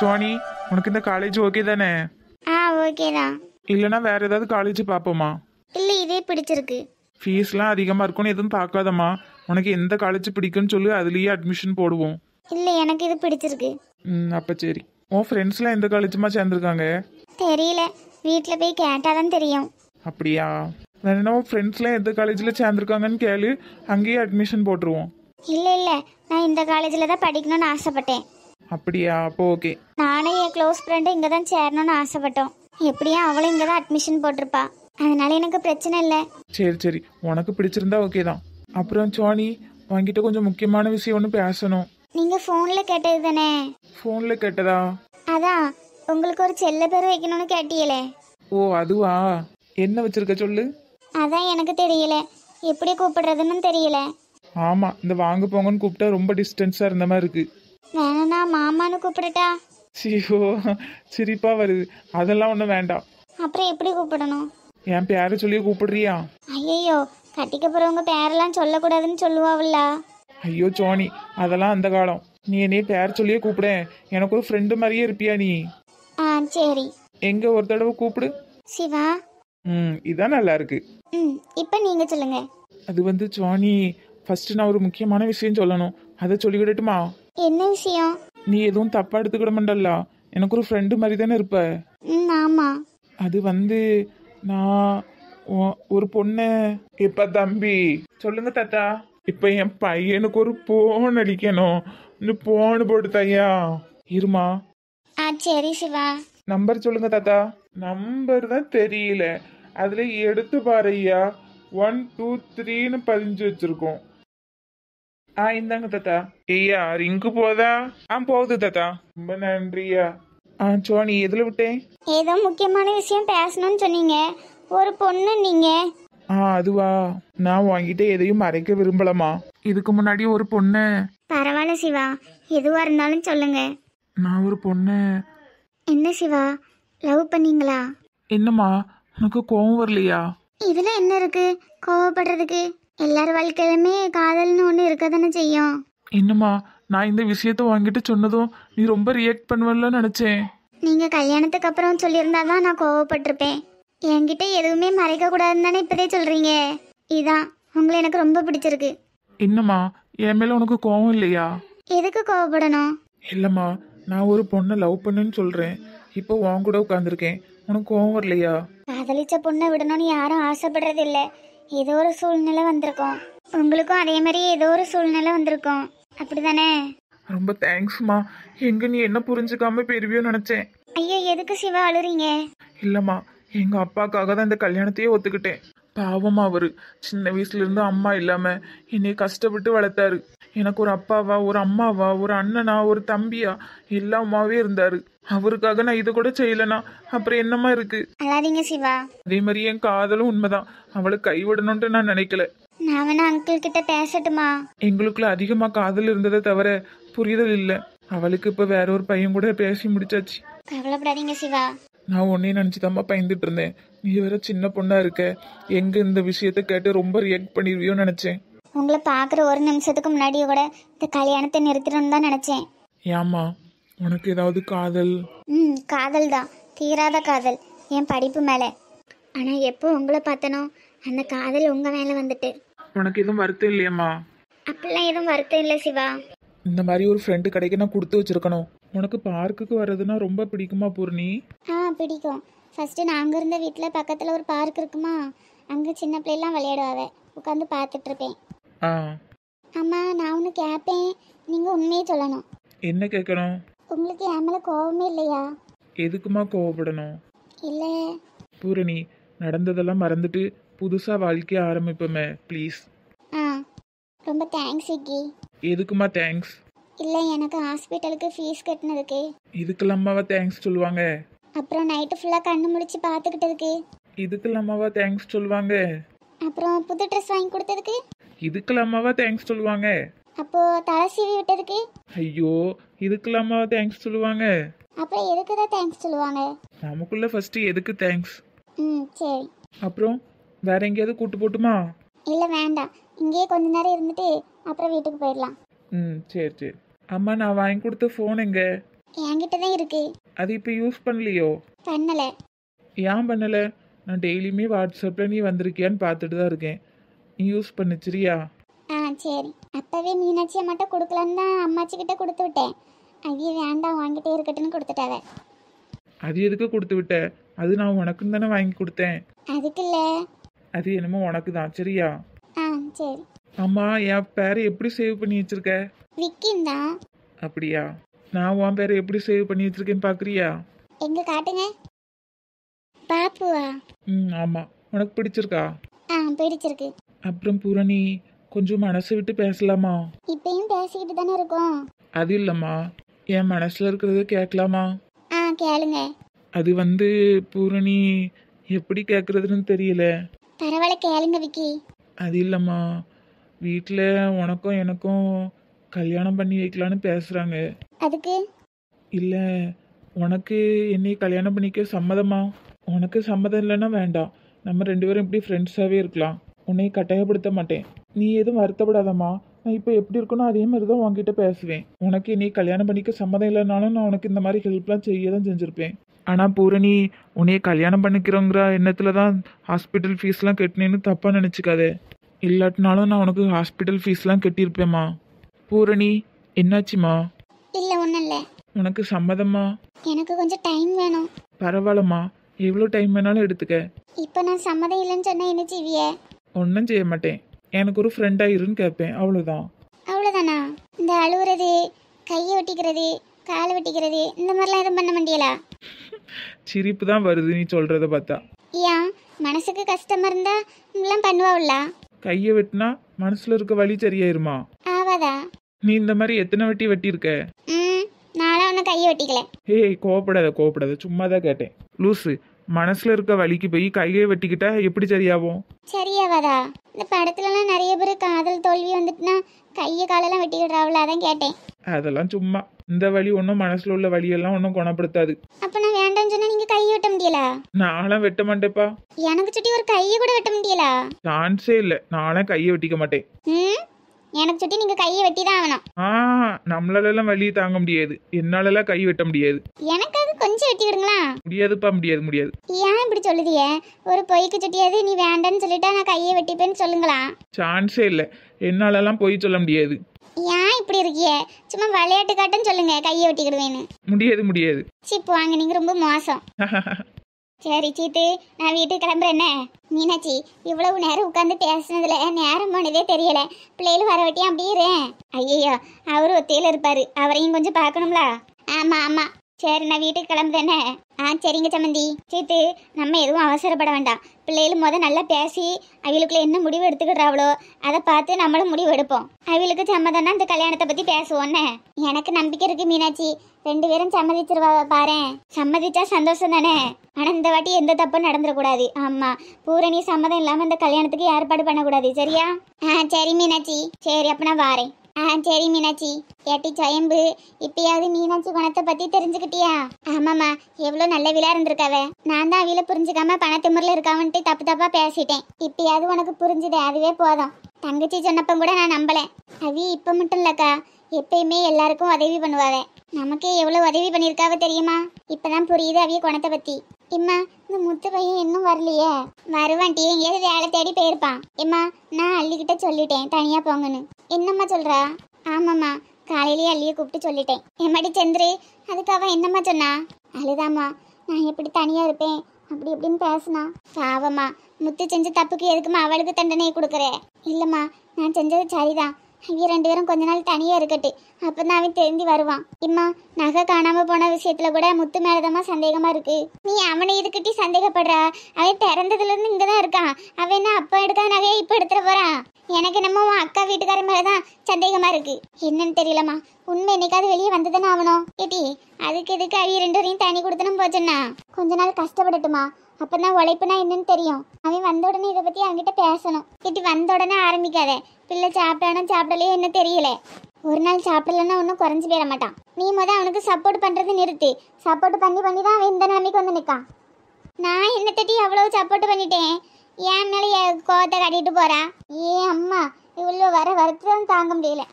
Sony, உனக்கு இந்த college okay தானே? ஓகே தான். இல்லைனா வேற ஏதாவது காலேஜ் பார்ப்போமா? இல்லை இதே பிடிச்சிருக்கு. ஃபீஸ்லாம் அதிகமாக இருக்கும்னு எதுவும் பார்க்காதம்மா. உனக்கு எந்த காலேஜ் பிடிக்குன்னு சொல்லி அதுலேயே அட்மிஷன் போடுவோம். இல்லை எனக்கு இது பிடிச்சிருக்கு. அப்போ சரி. உன் ஃப்ரெண்ட்ஸ்லாம் எந்த காலேஜுமா சேர்ந்துருக்காங்க? தெரியல, வீட்டில் போய் கேட்டால் தான் தெரியும். அப்படியா? வேணா உன் ஃப்ரெண்ட்ஸ்லாம் எந்த காலேஜில் சேர்ந்துருக்காங்கன்னு கேளு, அங்கேயே அட்மிஷன் போட்டுருவோம். இல்லை இல்லை, நான் இந்த காலேஜில் தான் படிக்கணும்னு ஆசைப்பட்டேன். அப்படியா? அப்போ ஓகே. நானே என் க்ளோஸ் ஃப்ரெண்டு இங்கே தான் சேரணும்னு ஆசைப்பட்டோம். எப்படியும் அவளும் இங்கே தான் அட்மிஷன் போட்டிருப்பா. அதனால எனக்கு பிரச்சனை இல்லை. சரி சரி, உனக்கு பிடிச்சிருந்தா ஓகே தான். அப்புறம் சோனி, உன்கிட்ட கொஞ்சம் முக்கியமான விஷயம் ஒன்று பேசணும். நீங்கள் ஃபோனில் கேட்டது தானே? ஃபோனில் கேட்டதா? அதான், உங்களுக்கு ஒரு செல்ல பேர் வைக்கணும்னு கேட்டீங்களே. ஓ அதுவா? என்ன வச்சிருக்க சொல்லு. அதான் எனக்கு தெரியல, எப்படி கூப்பிடுறதுன்னு தெரியல. ஆமாம், இந்த வாங்க போங்கன்னு கூப்பிட்டா ரொம்ப டிஸ்டன்ஸாக இருந்த மாதிரி இருக்கு. வேணா மாமான்னு கூப்பிடட்டா? சியோ, சிரிப்பா வருது. அதெல்லாம் ஒன்றும் வேண்டாம். அப்புறம் எப்படி கூப்பிடணும்? என் பேரை சொல்லி கூப்பிடுறியா? ஐயோ, கட்டிக்க போறவங்க பேரெல்லாம் சொல்லக்கூடாதுன்னு சொல்லுவாவில்ல. ஐயோ சோனி, அதெல்லாம் அந்த காலம். நீ என்னைய பேர் சொல்லியே கூப்பிட. எனக்கு ஒரு ஃப்ரெண்டு மாதிரியே இருப்பியா நீ? சரி. எங்க ஒரு தடவை கூப்பிடு. சிவா. இதான் நல்லா இருக்கு. இப்போ நீங்க சொல்லுங்க. அது வந்து சோனி, ஃபர்ஸ்ட் நான் ஒரு முக்கியமான விஷயம் சொல்லணும். அதை சொல்லிவிடட்டுமா? என்ன விஷயம்? நீ எதுவும் தப்பா எடுத்துக்கிட மாட்டல்ல? எனக்கு ஒரு ஃப்ரெண்டு மாதிரி தானே இருப்ப. ஆமா. அது வந்து நான் ஒரு பொண்ணு. இப்ப தம்பி சொல்லுங்க தாத்தா. இப்ப என் பையனுக்கு ஒரு போன் அடிக்கணும். போன் போட்டு தையா இருமா. சரி சிவா. நம்பர் சொல்லுங்க தாத்தா. நம்பர் தான் தெரியல, அதுல எடுத்து பாருயா. 1 2 3ன்னு பதிஞ்சு வச்சிருக்கோம். இந்தாங்க தாத்தா. ஐயா ரிங்கு போதா? போகுது தாத்தா. ரொம்ப நன்றியா. சோனி, எதுல விட்டேன்? ஏதோ முக்கியமான விஷயம் பேசணும்னு சொன்னீங்க. ஒரு பொண்ணு நீங்க. அதுவா? நான் உன்கிட்ட எதையும் மறைக்க விரும்பலமா. இதுக்கு முன்னாடி ஒரு பொண்ணு. பரவாயில்ல சிவா, எதுவா இருந்தாலும் சொல்லுங்க. நான் ஒரு பொண்ணு. என்ன சிவா, லவ் பண்ணீங்களா? என்னம்மா, உனக்கு கோவம் வரலையா? இதுல என்ன இருக்கு கோவப்படுறதுக்கு? எல்லார் வாழ்க்கையிலுமே காதல்னு ஒண்ணு இருக்கதானே செய்யும். என்னம்மா, நான் இந்த விஷயத்த வாங்கிட்டு சொன்னதும் நீ ரொம்ப ரியாக்ட் பண்ணுவல நினைச்சேன். நீங்க கல்யாணத்துக்கு அப்புறம் சொல்லியிருந்தாதான் நான் கோவப்பட்டிருப்பேன். என்கிட்ட எதுவுமே மறைக்க கூடாதுன்னு தானே இப்பதே சொல்றீங்க. இதான் உங்களை எனக்கு ரொம்ப பிடிச்சிருக்கு. என்னம்மா, என் மேல உனக்கு கோவம் இல்லையா? எதுக்கு கோவப்படணும்? இல்லம்மா, நான் ஒரு பொண்ணை லவ் பண்ணுன்னு சொல்றேன். இப்போ உன் கூட உட்காந்துருக்கேன். உனக்கு கோவம் வரலையா? காதலிச்ச பொண்ணை விடணும்னு யாரும் ஆசைப்படுறது இல்லை. ஏதோ ஒரு சூழ்நிலை வந்திருக்கும். உங்களுக்கும் அதே மாதிரி ஏதோ ஒரு சூழ்நிலை வந்திருக்கும், அப்படிதானே? ரொம்ப தேங்க்ஸ்மா. எங்க நீ என்ன புரிஞ்சுக்காம பெரியவியோ நினைச்சேன். ஐயோ, எதுக்கு சிவா அழுறீங்க? இல்லம்மா, எங்க அப்பாக்காக தான் இந்த கல்யாணத்தையே ஒத்துக்கிட்டேன். பாவமா அவரு சின்ன வயசுல இருந்து அம்மா இல்லாம என்னை கஷ்டப்பட்டு வளர்த்தாரு. எனக்கு ஒரு அப்பாவா, ஒரு அம்மாவா, ஒரு அண்ணனா, ஒரு தம்பியா எல்லாமாவே இருந்தாரு. அவருக்காக நான் இதை கூட செய்யலனா அப்புறம் என்னமா இருக்கு? அழாதீங்க சிவா. அதே மாதிரி என் காதலும் உண்மைதான். அவளை கைவிடணும்ட்டு நான் நினைக்கல. நான் வேணா அங்கிள் கிட்ட பேசட்டுமா? எங்களுக்குள்ள அதிகமா காதல் இருந்ததை தவிர புரிதல் இல்லை. அவளுக்கு இப்ப வேற ஒரு பையன் கூட பேசி முடிச்சாச்சு. கவலைப்படாதீங்க சிவா. நான் உன்னையும் நினைச்சுதாம்மா பயந்துட்டு இருந்தேன். நீ வேற சின்ன பொண்ணா இருக்க, எங்க இந்த விஷயத்த கேட்டு ரொம்ப ரியாக்ட் பண்ணிருவியோன்னு நினைச்சேன். உங்களை பாக்குற ஒரு நிமிஷத்துக்கு முன்னாடியே கூட இந்த கல்யாணத்தை நிறுத்திடணும்னு தான் நினைச்சேன். ஏம்மா, உனக்கு ஏதாவது காதல்? காதல் தான், தீராத காதல் என் படிப்பு மேல. ஆனா எப்போ உங்களை பார்த்தனோ அந்த காதல் உங்க மேல வந்துட்டு. உனக்கு எதுவும் வருத்தம் இல்லையம்மா? அப்படிலாம் எதுவும் வருத்தம் இல்லை சிவா. இந்த மாதிரி ஒரு ஃப்ரெண்டு கிடைக்க நான் கொடுத்து வச்சிருக்கணும். உனக்கு பார்க்குக்கு வர்றதுன்னா ரொம்ப பிடிக்குமா பூர்ணி? பிடிக்கும். ஃபர்ஸ்ட் நாங்கள் இருந்த வீட்டில் பக்கத்தில் ஒரு பார்க் இருக்குமா, அங்கே சின்ன பிள்ளைலாம் விளையாடுவாவே, உட்காந்து பார்த்துட்டு இருப்பேன். அம்மா, நான் ஒன்று கேட்பேன், நீங்கள் உண்மையே சொல்லணும். என்ன கேட்கணும்? உங்களுக்கு என் மேலே கோவமே இல்லையா? எதுக்குமா கோவப்படணும்? இல்லை பூரணி, நடந்ததெல்லாம் மறந்துட்டு புதுசா வாழ்க்கைய ஆரம்பிப்போமே ப்ளீஸ். ரொம்ப தேங்க்ஸ் விக்கி. எதுக்குமா தேங்க்ஸ்? இல்லை, எனக்கு ஹாஸ்பிட்டலுக்கு ஃபீஸ் கட்டினதுக்கு. இதுக்கெல்லாமாவா தேங்க்ஸ் சொல்லுவாங்க? அப்புறம் நைட்டு ஃபுல்லாக கண்ணு முடிச்சு பார்த்துக்கிட்டதுக்கு. இதுக்கெல்லாமாவா தேங்க்ஸ் சொல்லுவாங்க? அப்புறம் புது ட்ரெஸ் வாங்கி கொடுத்ததுக்கு. இதுக்கெல்லாமாவா தேங்க்ஸ் சொல்லுவாங்க? அப்போ தலை சீவி விட்டதுக்கு. ஐயோ, இதுக்கெல்லாமாவா தேங்க்ஸ் சொல்லுவாங்க? அப்புறம் எதுக்கு தான் தேங்க்ஸ் சொல்லுவாங்க? நமக்குள்ள ஃபர்ஸ்ட் எதுக்கு தேங்க்ஸ்? சரி. அப்புறம் வேற எங்கேயாவது கூட்டு போட்டுமா? இல்லை வேண்டாம், இங்கேயே கொஞ்ச நேரம் இருந்துட்டு அப்புறம் வீட்டுக்கு போயிடலாம். சரி சரி. அம்மா, நான் வாங்கி கொடுத்த ஃபோன் எங்க? என்கிட்ட தான் இருக்கு. அது இப்போ யூஸ் பண்ணலையோ? பண்ணல. ஏன் பண்ணலை? நான் டெய்லியுமே வாட்ஸ்அப்பில் நீ வந்திருக்கியான்னு பார்த்துட்டு தான் இருக்கேன். நீ யூஸ் பண்ணு சரியா? சரி. அப்பவே மீனாட்சியை மட்டும் கொடுக்கலன்னு தான் அம்மாச்சி கிட்ட கொடுத்து விட்டேன். அவிய வேண்டாம் வாங்கிட்டே இருக்கட்டுன்னு கொடுத்துட்டாவ. அது எதுக்கு கொடுத்து விட்ட? அது நான் உனக்குன்னு தானே வாங்கி கொடுத்தேன். அதுக்கு இல்ல, அது என்னமோ உனக்கு தான் சரியா? சரி. அம்மா என் பேரை எப்படி சேவ் பண்ணி வச்சிருக்க? விக்கின் தான். அப்படியா? நான் உன் பேரை எப்படி சேவ் பண்ணி வச்சிருக்கேன்னு பார்க்குறியா? எங்க காட்டுங்க. பாப்புவா? ஆமாம். உனக்கு பிடிச்சிருக்கா? பிடிச்சிருக்கு. அப்புறம் பூரணி, கொஞ்சம் மனசை விட்டு பேசலாமா? இப்பயும் பேசிக்கிட்டு தானே இருக்கோம். அது இல்லைம்மா, என் மனசில் இருக்கிறத கேட்கலாமா? கேளுங்க. அது வந்து பூரணி, எப்படி கேட்குறதுன்னு தெரியல. பரவாயில்ல கேளுங்க விக்கி. அது இல்லைம்மா, வீட்டில் உனக்கும் எனக்கும் கல்யாணம் பண்ணி வைக்கலான்னு பேசுகிறாங்க. அதுக்கு? இல்லை, உனக்கு என்னை கல்யாணம் பண்ணிக்க சம்மதமா? உனக்கு சம்மதம் இல்லைன்னா வேண்டாம், நம்ம 2 பேரும் இப்படி ஃப்ரெண்ட்ஸாகவே இருக்கலாம். உன்னை கட்டாயப்படுத்த மாட்டேன். நீ எதுவும் வருத்தப்படாதம்மா. நான் இப்போ எப்படி இருக்கணும் அதே மாதிரி தான் உன்கிட்ட பேசுவேன். உனக்கு என்னை கல்யாணம் பண்ணிக்க சம்மதம் இல்லைனாலும் நான் உனக்கு இந்த மாதிரி ஹெல்ப்லாம் செய்ய தான் செஞ்சுருப்பேன். ஆனால் பூரணி, உன்னைய கல்யாணம் பண்ணிக்கிறோங்கிற எண்ணத்தில் தான் ஹாஸ்பிட்டல் ஃபீஸ்லாம் கட்டினேன்னு தப்பாக நினச்சிக்காதே. இல்லாட்டினாலும் நான் உனக்கு ஹாஸ்பிட்டல் ஃபீஸ்லாம் கட்டியிருப்பேம்மா. பூரணி, என்னாச்சுமா? இல்லை ஒன்றும் இல்லை. உனக்கு சம்மதம்மா? எனக்கு கொஞ்சம் டைம் வேணும். பரவாயில்லம்மா, எவ்வளோ டைம் வேணாலும் எடுத்துக்க. இப்போ நான் சம்மதம் இல்லைன்னு சொன்னால் என்ன செய்விய? ஒன்றும் செய்ய மாட்டேன். எனக்கு ஒரு ஃப்ரெண்டாக இருன்னு கேட்பேன், அவ்வளோதான். அவ்வளோதானா? இந்த அழுகுறது, கையை வெட்டிக்கிறது, காலை வெட்டிக்கிறது, இந்த மாதிரிலாம் எதுவும் பண்ண மாட்டியலா? சிரிப்பு தான் வருது நீ சொல்கிறத பார்த்தா. ஏன் மனசுக்கு கஷ்டமா இருந்தா இதெல்லாம் பண்ணுவாவுல்ல? கையை வெட்டினா மனசில் இருக்க வலி சரியாயிருமா? ஆவாதா? நீ இந்த மாதிரி எத்தனை வெட்டி வெட்டியிருக்க? நானும் அவனை கையை வெட்டிக்கல. ஏய், கோவப்படாத, சும்மா தான் கேட்டேன். லூஸு, மனசில் இருக்க வலிக்கு போய் கையை வெட்டிக்கிட்டா எப்படி சரியாகும்? சரியாவாதா? இந்த படத்துலலாம் நிறைய பேர் காதல் தோல்வி வந்துட்டுனா கையை காலெல்லாம் வெட்டிக்கிடுறாவுல, அதான் கேட்டேன். அதெல்லாம் சும்மா. இந்த வலி ஒன்றும் மனசில் உள்ள வலியெல்லாம் ஒன்றும் குணப்படுத்தாது. அப்போ நான் வேண்டாம்னு சொன்னா நீங்கள் கையை வெட்ட முடியலா? நானும் வெட்ட மாட்டேப்பா. எனக்கு சுட்டி ஒரு கையை கூட வெட்ட முடியலா? சான்ஸே இல்லை, நானும் கையை வெட்டிக்க மாட்டேன். எனக்கு சுட்டி நீங்கள் கையை வெட்டி தான் ஆகணும். நம்மளாலெல்லாம் வலியை தாங்க முடியாது. என்னாலலாம் கை வெட்ட முடியாது. எனக்காக கொஞ்சம் வெட்டிக்கிடுங்களா? முடியாதுப்பா, முடியாது. ஏன் இப்படி சொல்லுதிய? ஒரு பொய்க்கு சுட்டியாது நீ வேண்டான்னு சொல்லிட்டா நான் கையை வெட்டிப்பேன்னு சொல்லுங்களா? சான்ஸே இல்லை, என்னாலலாம் பொய் சொல்ல முடியாது. ஏன் இப்படி இருக்கிய? சும்மா விளையாட்டு காட்டுன்னு சொல்லுங்க, கையை வெட்டிக்கிடுவேன்னு. முடியாது. சிப்பு வாங்க, நீங்க ரொம்ப மோசம். சரி சீத்து, நான் வீட்டுக்கு கிளம்புறேன்ன. மீனாட்சி, இவ்வளவு நேரம் உட்காந்து பேசுனதுல நேரம் போனதே தெரியல. பிள்ளைகள் வர வட்டியும் அப்படியே. ஐயோ, அவரு ஒத்தையில இருப்பாரு, அவரையும் கொஞ்சம் பார்க்கணும்ல. ஆமா. சரி, நான் வீட்டுக்கு கிளம்புறேன்ன. சரிங்க சம்மந்தி. சீத்து, நம்ம எதுவும் அவசரப்பட வேண்டாம். பிள்ளைகள் நல்லா பேசி அவளுக்குள்ள என்ன முடிவு எடுத்துக்கிடுறாவளோ அதை பார்த்து நம்மளும் முடிவு எடுப்போம். அவளுக்கு சம்மதம்னா இந்த கல்யாணத்தை பத்தி பேசுவோன்னு எனக்கு நம்பிக்கை இருக்கு மீனாட்சி. 2 பேரும் சம்மதிச்சிருவா பாரு. சம்மதிச்சா சந்தோஷம் தானே. ஆனா இந்த வாட்டி எந்த தப்பும் நடந்துடக்கூடாது. ஆமா, பூரணி சம்மதம் இல்லாம இந்த கல்யாணத்துக்கு ஏற்பாடு பண்ணக்கூடாது, சரியா? சரி மீனாட்சி. சரி, அப்ப நான் வாரேன். சரி மீனாட்சி. ஏட்டி சுயம்பு, இப்பயாவது மீனாட்சி குணத்தை பத்தி தெரிஞ்சுக்கிட்டியா? ஆமாம்மா, எவ்வளோ நல்ல விழா இருந்திருக்காவ. நான் தான் அவில புரிஞ்சுக்காம பணத்திமுறையில் இருக்காவன்ட்டு தப்பா பேசிட்டேன். இப்பயாவது உனக்கு புரிஞ்சுது, அதுவே போதும். தங்கச்சி சொன்னப்ப கூட நான் நம்பல. அவி இப்ப மட்டும் இல்லக்கா, எப்பயுமே எல்லாருக்கும் உதவி பண்ணுவாவே. நமக்கே எவ்வளவு உதவி பண்ணியிருக்காவ தெரியுமா? இப்பதான் புரியுது அவிய குணத்தை பத்தி. இம்மா, இந்த முத்து பையன் இன்னும் வரலையே? வருவான்ட்டி, எங்கேயாவது வேலை தேடி போயிருப்பான். இம்மா, நான் அள்ளிக்கிட்ட சொல்லிட்டேன் தனியா போங்கன்னு. என்னம்மா சொல்றா? ஆமாம்மா, காலையிலேயே அள்ளியை கூப்பிட்டு சொல்லிட்டேன். எம்மாடி சந்திரு, அதுக்கு அவன் என்னம்மா சொன்னா? அழுதாம்மா, நான் எப்படி தனியா இருப்பேன் அப்படி இப்படின்னு பேசுனா. பாவம்மா, முத்து செஞ்ச தப்புக்கு எதுக்குமா அவளுக்கு தண்டனையை கொடுக்குறே? இல்லம்மா, நான் செஞ்சது சரிதான். அவங்க 2 பேரும் கொஞ்ச நாள் தனியா இருக்கட்டு, அப்பதான் அவன் தெரிஞ்சு வருவான். இம்மா, நகை காணாம போன விஷயத்துல கூட முத்து மேலதமா சந்தேகமா இருக்கு. நீ அவனை இதுக்கிட்டி சந்தேகப்படுறா? அவன் பிறந்ததுல இருந்து இங்கதான் இருக்கான். அவன் என்ன அப்ப எடுக்காத நகையை இப்ப எடுத்துட போறான்? எனக்கு நம்ம உன் அக்கா வீட்டுக்கார மேலதான் சந்தேகமா இருக்கு. என்னன்னு தெரியலம்மா, உண்மை என்னைக்காவது வெளியே வந்ததுன்னு ஆகணும். ஏட்டி, அதுக்கு எதுக்கு அவங்க 2 பேரையும் தனி கொடுத்தனும் போச்சுன்னா? கொஞ்ச நாள் கஷ்டப்படட்டுமா, அப்பதான் உழைப்புனா என்னன்னு தெரியும். அவன் வந்த உடனே இதை பத்தி அவன்கிட்ட பேசணும். ஏட்டி, வந்த உடனே ஆரம்பிக்காத. பிள்ளை சாப்பிட்டானோ சாப்பிடலையோ என்ன தெரியல. ஒரு நாள் சாப்பிடலன்னா ஒன்றும் குறைஞ்சி போயிட மாட்டான். நீ அவனுக்கு சப்போர்ட் பண்றது நிறுத்து. சப்போர்ட் பண்ணி தான் அவன் இந்த நிலைமைக்கு வந்து நிற்கான். நான் என்ன தட்டி அவ்வளவு சப்போர்ட் பண்ணிட்டேன், என் மேலே கோவத்தை காட்டிட்டு போறா. அம்மா, இவ்வளோ வர வருத்தம் தாங்க முடியல.